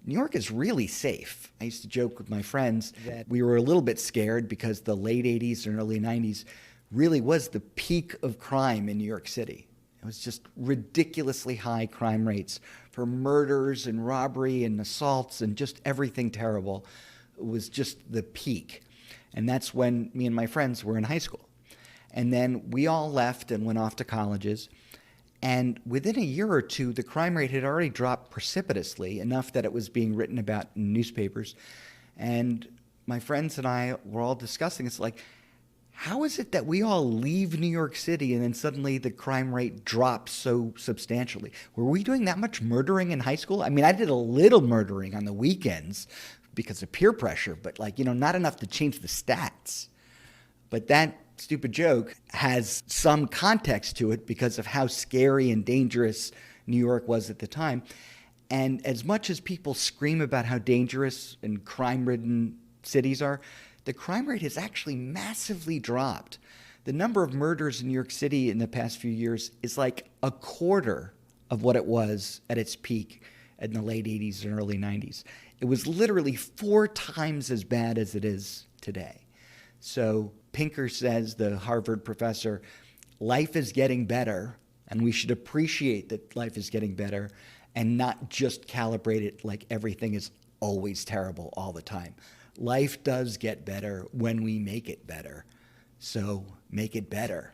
New York is really safe. I used to joke with my friends that we were a little bit scared because the late 80s and early 90s really was the peak of crime in New York City. It was just ridiculously high crime rates for murders and robbery and assaults and just everything terrible. It was just the peak. And that's when me and my friends were in high school. And then we all left and went off to colleges. And within a year or two, the crime rate had already dropped precipitously, enough that it was being written about in newspapers. And my friends and I were all discussing, it's like, how is it that we all leave New York City and then suddenly the crime rate drops so substantially? Were we doing that much murdering in high school? I mean, I did a little murdering on the weekends because of peer pressure, but not enough to change the stats. But that stupid joke has some context to it because of how scary and dangerous New York was at the time. And as much as people scream about how dangerous and crime-ridden cities are, the crime rate has actually massively dropped. The number of murders in New York City in the past few years is like a quarter of what it was at its peak in the late 80s and early 90s. It was literally 4 times as bad as it is today. So Pinker says, the Harvard professor, life is getting better, and we should appreciate that life is getting better and not just calibrate it like everything is always terrible all the time. Life does get better when we make it better. So make it better.